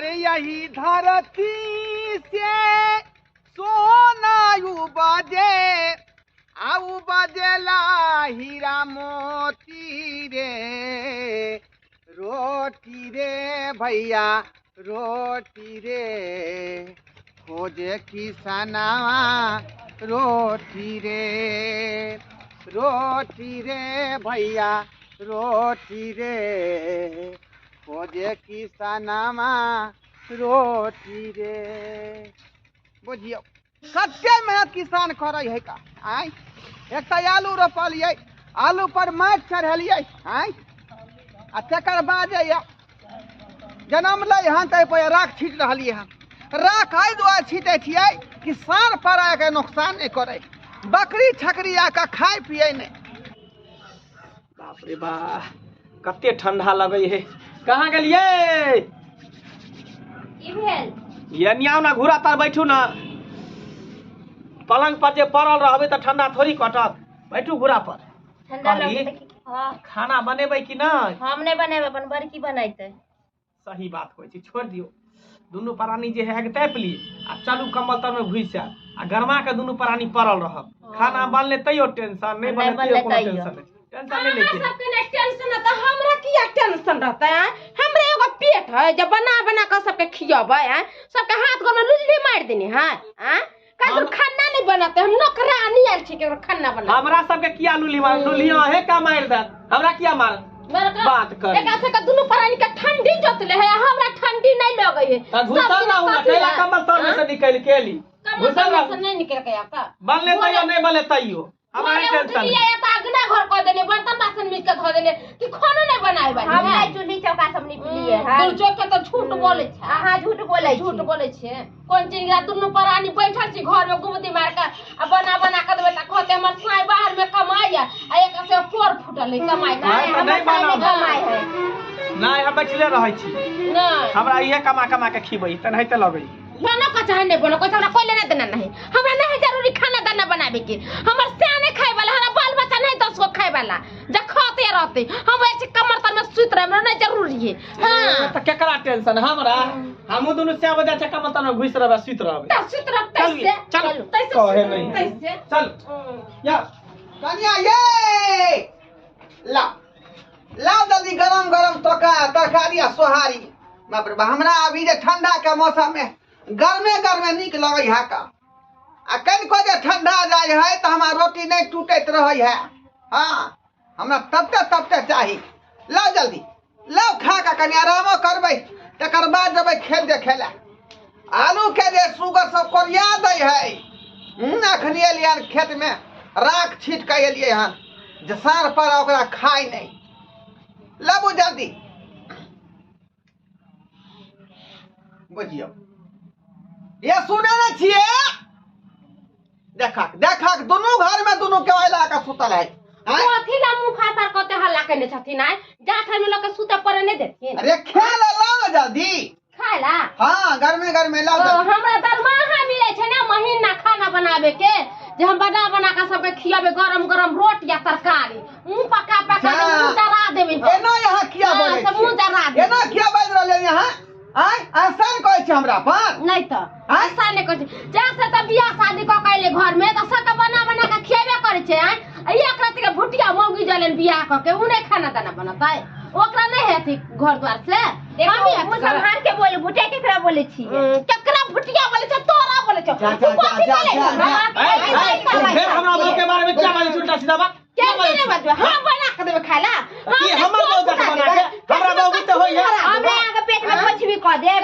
अरे यही धरती से सोना बजे आऊ बजेला हीरा मोती रे रोटी रे भैया रोटी रे खोजे किसनवा रोटी रे भैया रोटी रे खोजे किसनवा रोटी रे। बुझियो कते मेहनत किसान करे है का आय एक तो आलू रोपलिए आलू पर माटि चढ़ेलिए आय आ तकर बाद जन्म ले हन त राख छीट रही हन राख एहि दुआरे छीटे छियै कि सार पड़ा के नुकसान नहीं करे बकरी छकरी आके खाए पिए नहीं। बाप रे बा कते ठंडा लगे है कहाँ गेलिए ये नियाव ना घूरा तर बैठू ना पलंग पर जे पड़ल रहबे तो ठंडा थोड़ी कटत बैठू घूरा पर खाना बनेबै कि नहीं हम नहीं बनेबै अपन बड़की बनाइते सही बात होय छै छोड़ दियो दुनू प्राणी जे है ताप ली आ चलू कम्बल तर में घुस जा आ गरमा के दुनू प्राणी पड़ल रहब खाना बनले तैयो टेंशन नहीं बनले तैयो टेंशन नहीं लेके सबके ने टेंशन है त हमरा किया टेंशन रहता है हमरे एगो पेट है जब बना बना के सबके खियाबै है सबके हाथ गोर में लुल्ली मार देनी है हैं काहे खाना नहीं बनाते हम नौकरानी आल छी के खाना बना हमरा सबके किया लुल्ली मार लुल्लिया है का मार दे हमरा किया मार बात कर एक ऐसे का दुनू प्राणी के ठंडी जोतले है हमरा ठंडी नहीं लगे है घुसल ना हुआ कैला कम्बल तर में से निकल के ली घुसल से नहीं निकल के का बनले तैयो नहीं बनले तैयो हमारे टेंशन ये त अगना घर कर देने बर्तन बासन मिज के धो देने कि खाना नहीं बनाए भाई हम नहीं चूल्ही चौका सब निपलिए है तू चौक के तो झूठ बोले छ हां झूठ बोले छ कोन चीज का दुनू प्राणी बैठल छी घर में गुमती मार के आ बना बना के देबे त कहते हमर साई बाहर में कमाई आ एक से पोर फुटल है कमाई हमर साई में कमाई है नहीं हम बैठले रहै छी नहीं हमरा इहे कमा कमा के खिबै तन हेते लगै बनो का चाहे नहीं बनो कोई हमरा कोई लेना देना नहीं हमरा नहीं जरूरी खाना दाना बनावे के हमर सियाने खाए वाला हमरा बाल बच्चा नहीं 10 गो खाए वाला ज खाते रहते हम ऐसे कमर तर में सुत रहे हमरा नहीं जरूरी है हां त केकरा टेंशन हमरा हमहु दुनु से बजा छ कमर तर में घुस रहबे सुत रहबे सुत रहते चल कहे नहीं चल या कन्या ये ला जल्दी गरम गरम तरकारी आ सोहारी बाप रे हमरा अभी जे ठंडा के मौसम में गर्मे निक लगे है का आ कन को जे ठंडा जाय है तो हमार रोटी नहीं टूटत रहे है हां हमरा तबते चाहिए लाओ जल्दी लाओ खा का कन्या आराम करबै तकर बाद जबै खेल देखे ला आलू के जे सुगर सब कोरिया दै है अखनी एलिए खेत में राख छीट के एलिए हन जे सार पर ओकरा खाई नहीं लाबू जल्दी बुझियो ये सुने न छिए देखा दोनों घर में दोनों केवाला का सुतल है कथी ला मुंह फाड़ करते हल्ला करने छथिन आय जाठर में लोग के सुते पड़े नहीं देथिन अरे खेला लाओ जल्दी खाला हां घर में लाओ हमरा दरमाहा मिले छै ना महीना खाना बनावे के जे हम बना के सबके खियाबे गरम गरम रोटी या तरकारी मुंह पका के मुंह जरा देबे एना यहां किया बोले सब मुंह जरा दे एना किया बाज रहले यहां आय आसान कहै छै हमरा पर नहीं तो आसान नहीं कहै छै जैसे त बियाह शादी क कैले घर में त सबके बना के खियाबे करे छै आय एक रात के भुटिया मौगी जलन बियाह क के उ नहीं खाना दाना बनतै ओकरा नहीं हेती घर द्वार से हम मुंह संभाल के बोले भुटिया केकरा बोले छी केकरा भुटिया बोले छ तोरा बोले छ तू कथि बोले फिर हमरा बहू के बारे में क्या बोले उल्टा सीधा बात क्या बोले बजवा हम बना के देबे खाला कि हमर बहू के बना के हमरा बहू तो होई है हम आगे पेट में कुछ भी क दे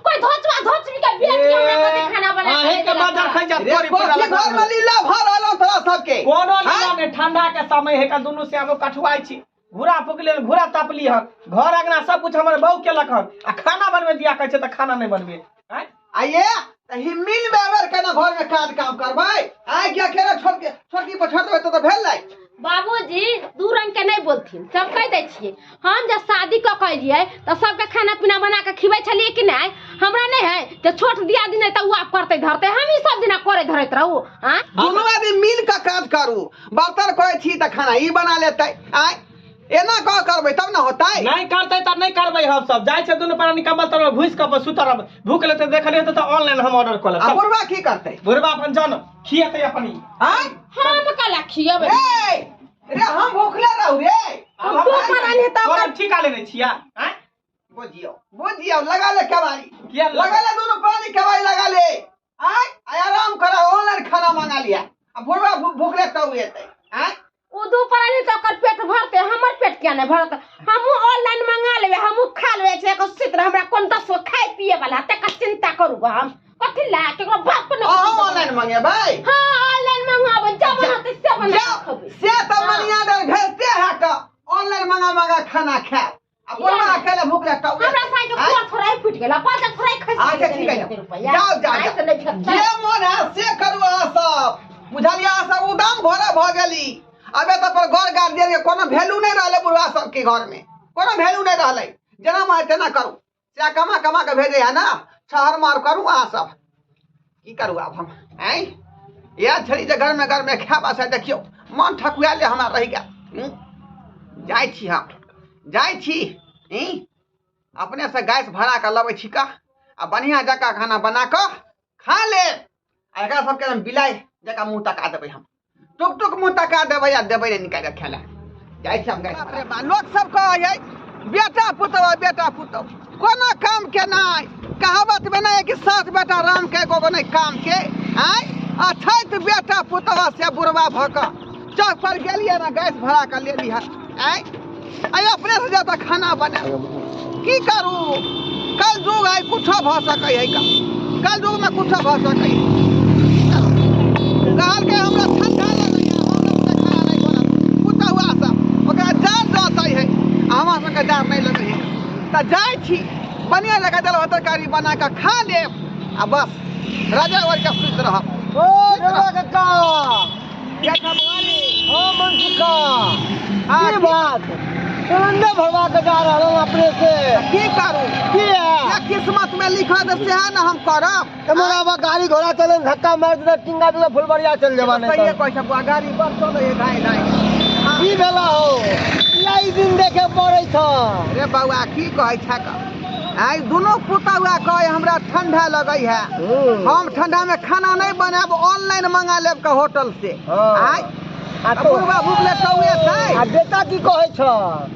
कोई धोचवी के बेच के हमरा को खाना बना आहे के बाजार खै जा तोरी पूरा लगा घर में लीला भर आलो तोरा सबके कोनो लीला ने ठंडा के समय है का दुनु से हम कठुआई छी घुरा पुकले घुरा तापली हन घर अगना सब कुछ हमर बहू के लखन आ खाना बनवे दिया कहै छै त खाना नहीं बनवे हैं आइए मिल में अगर केना घर में काज काम करबै आय क्या केरा छोटी पर छोड़ देबै तो भेल लै बाबूजी दू रंग के नहीं बोलथिन सब कह दे छिए हम जब शादी क कलिए त सबके खाना पीना बना के खिबै छलिए कि नहीं हमरा नहीं है त छोट दिया दिन त उ आप करते धरते हम ही सब दिन करे धरत रहू हां दोनों आदमी मिल के काज करू बर्तन कहै छी त खाना ई बना लेतै आय एना कह करबै तब ना होतै। नहीं करते तब नहीं करबै हम सब जाय छै दुनू प्राणी कम्बल तर में घुस के अपन सुतरब भूख लेते देखलिए त ऑनलाइन हम ऑर्डर कर आ लेब बुढ़वा की करतै? बुढ़वा अपन जान खिएते अपनी हां हम कला खियबै रे हम भूखले रहू रे। तू परानी त और ठिका लेने छिया हैं बुझियो लगा ले केवाड़ी किया लगा ले दोनों प्राणी केवाड़ी लगा ले आराम करा ऑनलाइन खाना मंगा लिया। अब बुढ़वा भूखले तब एतै हैं उ दू परानी त ओकर पेट भरते हमर पेट क्या नहीं भरत। हमहू ऑनलाइन मंगा लेबे हमहू खा लेबे छै एको चित्र हमरा कोन 10 खाए पिए वाला त का चिंता करू हम कथि ला केकरो बाप न ऑनलाइन मंगे भाई। हां ऑनलाइन मंगाबे जब बनते से बना खबे से त मनिया दर भेजते है त ऑनलाइन मंगा खाना खा। अब बुढ़वा अकेले भूखले तब हमरा साई के पूरा थोड़ाई फूट गेला पांच थोड़ाई खस अच्छा ठीक है जाओ जे मन है से करू अहाँ सब बुझलिया सब उदाम भरे भ गेली। अबे तो पर घर गार्जियन के कोनो वैल्यू नहीं रहले बुढ़वा सब के घर में कोनो वैल्यू नहीं रहले जना मार तेना करू से कमा के भेजे है ना शहर मार करू अहाँ सब की करू अब हम हैं या छड़ी जे घर में खाबा से देखियो मन ठकुआ ले हमरा रह गया जाय छी हम जाय छी अपने से गैस भरा के लबै छी का आ बढ़िया जका खाना बना के खा ले एकरा सब के बिलाई जका मुंह तका देबै हम टुक मुंह तका देबै या देबै ने निकाल के खेला जाय छी हम गैस भरा। लोग सब कहै बेटा पुतौ कोनो काम के नहीं कहावत में नहीं कि सात बेटा राम के एगो नहीं काम के अछैत बेटा पुतवा से बुढ़वा भक चौक पर गेलिए ना गैस भरा के ले लिहा अपने से ज्यादा खाना बना की करू कल युग है कुछ भ सकै है का कल युग में कुछ भ सकै कहल के हमरा ठंडा लगैया हम खाना नहीं बना पुतवा सब ओकरा जार जातै है हमरा सबके जार नहीं लगै है त जाय छी बढ़िया जगह दल तरकारी बना के खा ले आ बस राजा वर के सुत रहब। ओ देवा काका क्या खबरी ओ मनसुखा की बात सिलेंडर भरवा के जा रहा हूं अपने से की करू की है ये किस्मत में लिखा दे से है ना हम करब हमारा बा गाड़ी घोड़ा चले धक्का मार दे टिंगा दे फुलबरिया चल जवा नहीं सही कोई सब गाड़ी बस चले धाई की भेला हो यही दिन देखे पड़ै छ रे बउआ की कहै छ का आई दोनों पुतवा कहे हमरा ठंडा लगै है हम ठंडा में खाना नहीं बनाब ऑनलाइन मंगा लेब के होटल से आई आ तो बुढ़वा भूखले तौए छै आ बेटा की कहै छ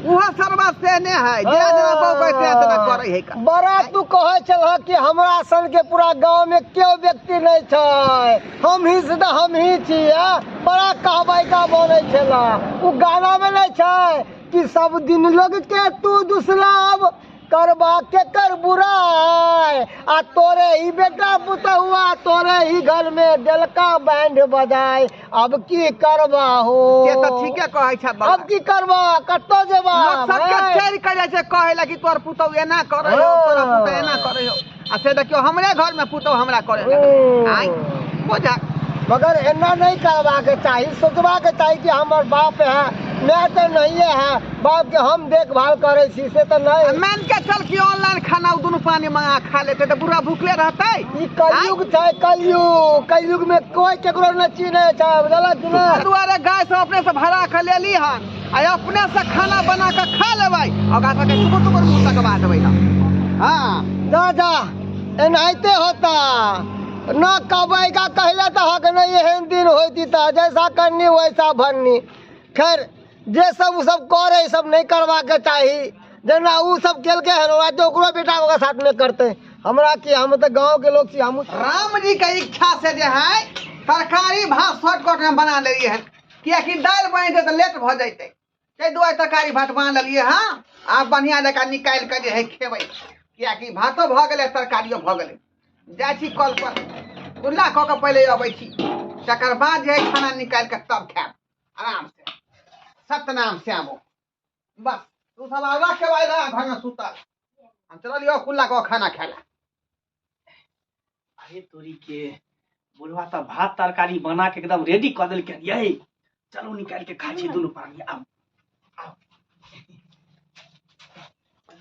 उहो सर्वा से ने है जेना बहु कहते तना करे है का बड़ा तू कहै छल कि हमरा सन के पूरा गांव में क्यों व्यक्ति नहीं छै हम ही छी बड़ा कहबै का बोलै छला उ गाना में नहीं छै कि सब दिन लोग के तू दुसलाब करबा के कर बुराई आ तोरे ही बेटा पुतहुआ तोरे ही घर में दिलका बैंड बजाए अब की करबा हो से त ठीके कहै छ बाबा अब की करबा कत्तो जेबा लोग सब के चेर कर जाय छै कहै ला कि तोर पुतौ एना करे हो तोर पुतौ एना करे हो आ से देखियो हमरे घर में पुतौ हमरा करे आई बुझा मगर एना नहीं करवा के चाहिए सोचवा के चाहिए कि हमार बाप है मैं तो नहीं है बाप के हम देखभाल करे छी से तो नहीं मान के चल कि ऑनलाइन खाना दोनों पानी मंगा खा लेते तो बुरा भूखले रहते ई कलयुग छै कलयुग में कोई केकरो न चिन्हे छै बुझला कि ना दुआरे गाय से अपने से भरा के ले ली हन आ अपने से खाना बना के खा लेबै और गाय के टुकुर मुंह तक बात देबै हां जा एनाइते होता न कबै का कहले तो हक नहीं एहन दिन होती था जैसा करनी वैसा भरनी खैर जे सब उ सब करे सब नहीं करवा के चाहिए जना उ सब केल के है तो ओकरो बेटा के साथ में करते हमरा की हम तो गांव के लोग छी हम राम जी के इच्छा से जे है तरकारी भात शॉर्टकट में बना लेलिए है कियाकि दाल बनि तो लेट भ जैते ते दुआरे तरकारी भात बना लेलिए हां आप बढ़िया जका निकाल के जे है खेबै कियाकि भातो भ गेलै तरकारियो भ गेलै जाइ छी कल पर कुल्ला क के पहले अबै छी तकर बाद जे है खाना निकाल के तब खाएब आराम से सतनाम श्यामो बस तू सब आवा के वाला घर में सुतल हम चलियो कुल्ला क खाना खाला अरे तोरी के बुढ़वा तो भात तरकारी बना के एकदम रेडी कर देल के ये चलो निकाल के खा छी दोनों पानी आओ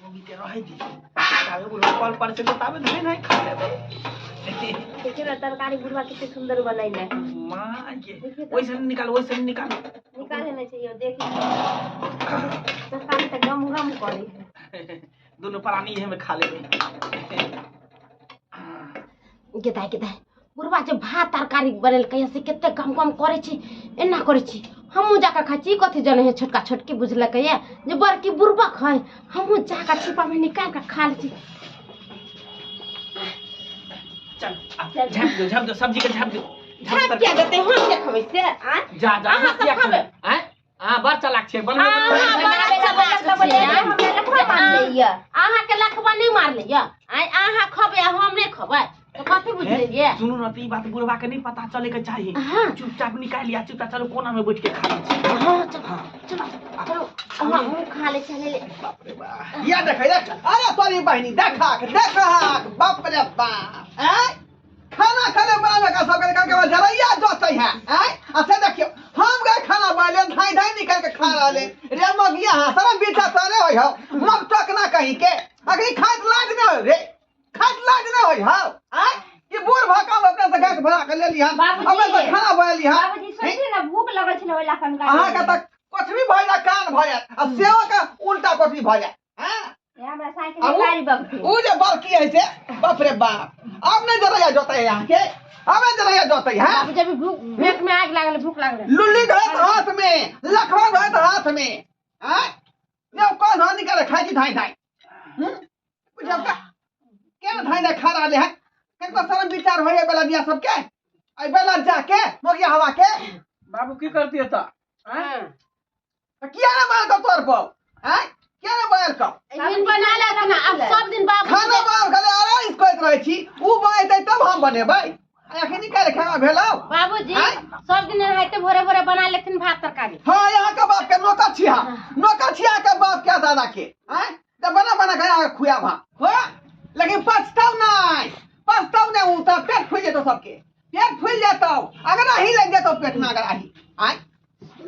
मम्मी के रहे दी तावे बुढ़वा कॉल पर से बतावे नहीं खा लेबे देखिए ना तरकारी बुढ़वा कितने सुंदर बनैले माँ ये वैसे नहीं निकाल निकाले नहीं चाहिए देखिए तरकारी तो गम गम करे दोनों प्राणी ये में खा ले गेदाय बुढ़वा जब भात तरकारी बनल कहिया से केते गम गम करे छी एना करे छी हमहू जाकर खाई छी कथी जने है छोटका छोटकी बुझल कहिया जे बड़की बुढ़वा खाए हमहू जाकर छिपा में निकाल के खा ले छी चल झाप दो सब्जी के झाप दो झाप क्या देते हम क्या खबै से आ जा अहाँ सब खाबे हैं हां बड़ चलाक छे बनबे अहाँ के लखबा नहीं मार लिया अहाँ खबै हम नहीं खबै तो कथी बुझ लेलिए सुनू ना तो ई बात बुढ़वा के नहीं पता चले के चाहिए चुपचाप निकाल लिया चुपचाप चलो कोना में बैठ के खा ली चलो हम खा ले चले ले बाप रे बाप या देखै अरे तोरी बहिनी देखा बाप रे बाप हैं खाना खाने बनावे का सब के जरैया जोतै है हैं अच्छा देखियो हम गए खाना बनाले धाई धाई निकाल के खा रहले रे मगिया हसरा बीठा तने होय हो मग टक ना कहीं के अगली खात लाज न हो रे खात लाज न होय हो हैं ये बूढ़ भाका अपने से गैस भरा के ले लिया अपने से खाना बना लिया बाबूजी सोचिए ना भूख लगल छले ओला कन का अहाँ का तक कुछ भी भइला कान भ जात आ सेवा का उल्टा कुछ भी भ जात हैं हमरा साइकिल गाड़ी बगथी उ जे बड़की है से बाप रे बाप अब नहीं जरैया जोतै यहाँ के अब जरैया जोतै हैं बाबू जब भूख पेट में आग लागल भूख लागल लुल्ली धरत हाथ में लखवा धरत हाथ में हैं ये कौन हां निकाले खाई की धाई धाई बुझब का क्या धाई धाई खा रहले हैं कनको शर्म विचार होय बेला दिया सब के आई बेला जाके मोगिया हवा के बाबू की करती है ता हां तो किया ना मार को तोर पर हैं क्या ना मार को दिन बना ले खाना अब सब दिन बाबू खाना बाब खाले अरे इसको रहे छी उ बनेतै तब हम बनेबै आखिर निकाल खाना भेलौ बाबूजी सब दिन रहते भोरे भोरे बना लेथिन भात तरकारी हां यहाँ के बाप के नौकर छिया के बाप के दादा के हैं तो बना के खुया भा हो लेकिन पछताव नहीं उ तो पेट फूल जेतो सबके पेट फूल जेतो अगर नहीं लग जेतो पेट में अगर आही आय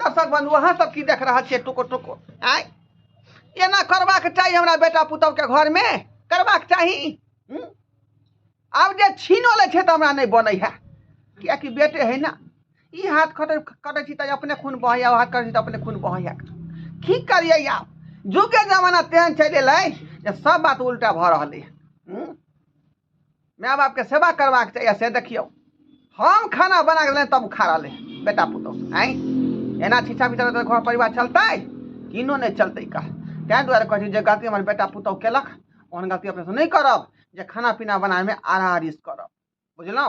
दर्शक बंधु वहां सब की देख रहा छे टुको आय एना करबाक चाहिए हमरा बेटा पुतौ के घर में करबाक चाहिए अब जे छीनो ले छे तो हमरा नहीं बनै है किया कि बेटे है ना ई हाथ कटे छी त अपने खून बहैया हाथ कटे छी त अपने खून बहैया की करिए आप जुगे जमाना तेहन चले ले जे सब बात उल्टा भ रहले है माय बाप के सेवा करबाक चाहिए से देखियो हम खाना बना के तब खा रहले बेटा पुतौ आई एना छिछा बिछा तो घर परिवार चलतै किनो नहीं चलतै का तैं दुआरे कहै छी जे गलती हमर बेटा पुतौ केलक ओहन गलती अपने से नहीं करब जे खाना पीना बनाए में आरारिस करब बुझलौ।